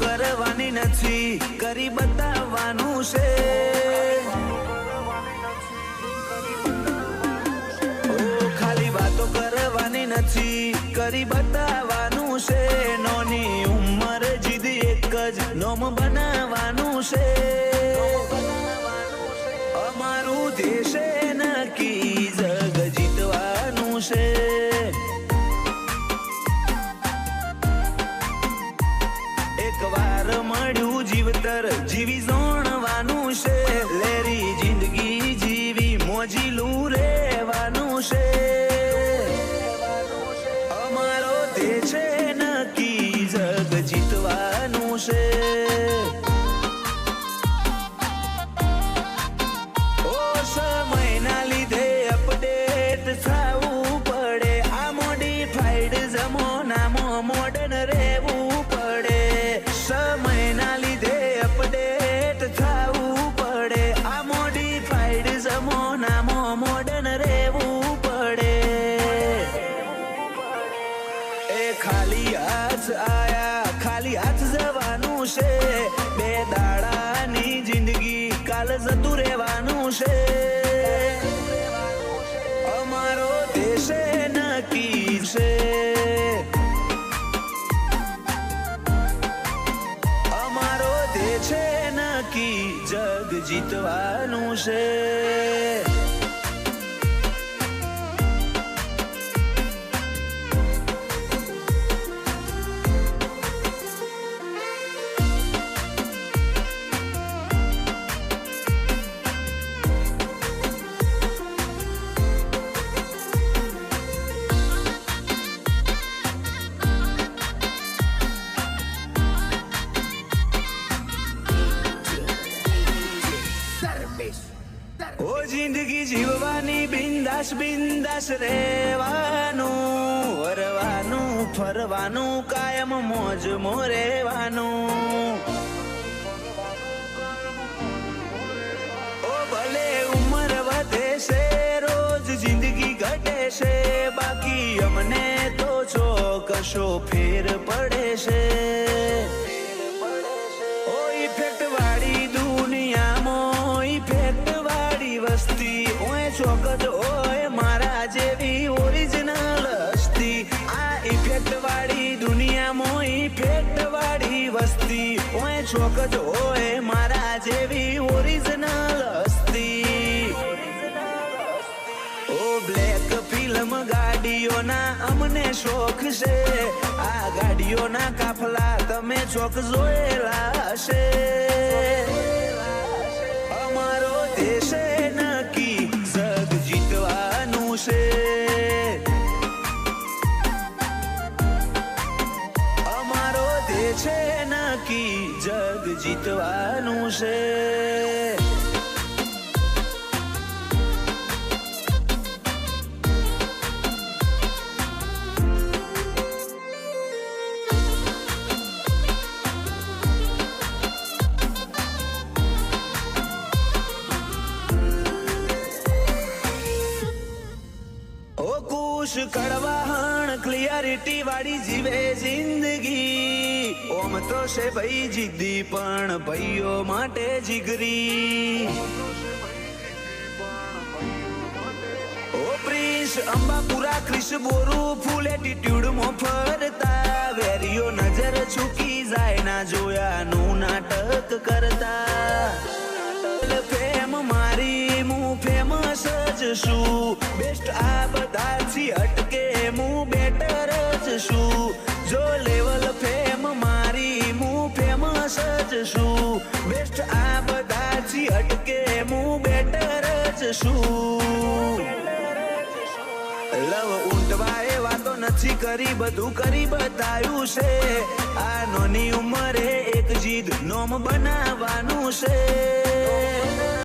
કરવાની નથી, કરી બતાવવાનું છે। ખાલી વાતો કરવાની નથી, કરી બતાવવાનું છે। નોની ઉંમર જીદ એક જ નોમ બનાવવાનું છે। અમારું દેશે નક્કી જગ જીતવાનું છે। એકવાર મળ્યું જીવતર જીવી જોણવાનું છે। લેરી જિંદગી જીવી મોજીલું રહેવાનું છે। અમારો દેશે નક્કી જગ જીતવાનું છે। સમયના લીધે અપડેટ થવું પડે, આ મોડિફાઈડ જમાનામાં મોડર્ન રહેવું પડે। સમયના લીધે અપડેટ થવું પડે, આ મોડિફાઈડ જમાનામાં મોડર્ન રહેવું પડે। એ ખાલી હાથ આયા ખાલી હાથ જવાનું છે। બે દાડાની જિંદગી કાલ જતું રહેવાનું છે। અમારો દેશે નક્કી છે। અમારો દેશે નક્કી જગ જીતવાનું છે। ઓ જિંદગી જીવવાની બિંદાસ બિંદાસ રહેવાનું, વરવાનું ફરવાનું કાયમ મોજ મોરેવાનું। ઓ ભલે ઉંમર વધે છે, રોજ જિંદગી ઘટે છે, બાકી અમને તો ચોકશો ફેર પડે છે। ઓ ઇફેક્ટ વાળી દુનિયામાં ઇફેક્ટ વાળી વસ્તી ઓય ચોકજ ઓય મારા જેવી ઓરિજિનલ હસ્તી। આ ઇફેક્ટ વાળી દુનિયામાં ઇફેક્ટ વાળી વસ્તી ઓય ચોકજ ઓય મારા જેવી ઓરિજિનલ હસ્તી। ઓ બ્લેક ફિલ્મ ગાડીઓના અમને શોખ છે, આ ગાડીઓના કાફલા તમે ચોક જોયેલા હશે। અમારો દેશે નક્કી જગ જીતવાનું છે। અમારો દેશે નક્કી જગ જીતવાનું છે। કડવાહણ ક્લિયરિટી વાળી જીવે જિંદગી, ઓમ તો છે ભાઈ જીદ્દી પણ ભાઈઓ માટે જીગરી। ઓ પ્રિન્સ અંબાપુરા ક્રિશ બોરુ ફૂલ એટીટ્યુડમાં ફરતા, વેરીઓ નજર ચૂકી જાય ના જોયાનું નાટક કરતા। ફેમ મારી હું ફેમસ જ છું, બેસ્ટ આ બધાથી હટકે હું બેટર જ છું। જો લેવલ ફેમ મારી હું ફેમસ જ છું, બેસ્ટ આ બધાથી હટકે હું બેટર જ છું। લવ ઊંટવાએ વાતો નથી કરી, બધું કરી બતાવ્યું છે। આ નાની ઉંમરે એક જીદ નોમ બનાવવાનું છે।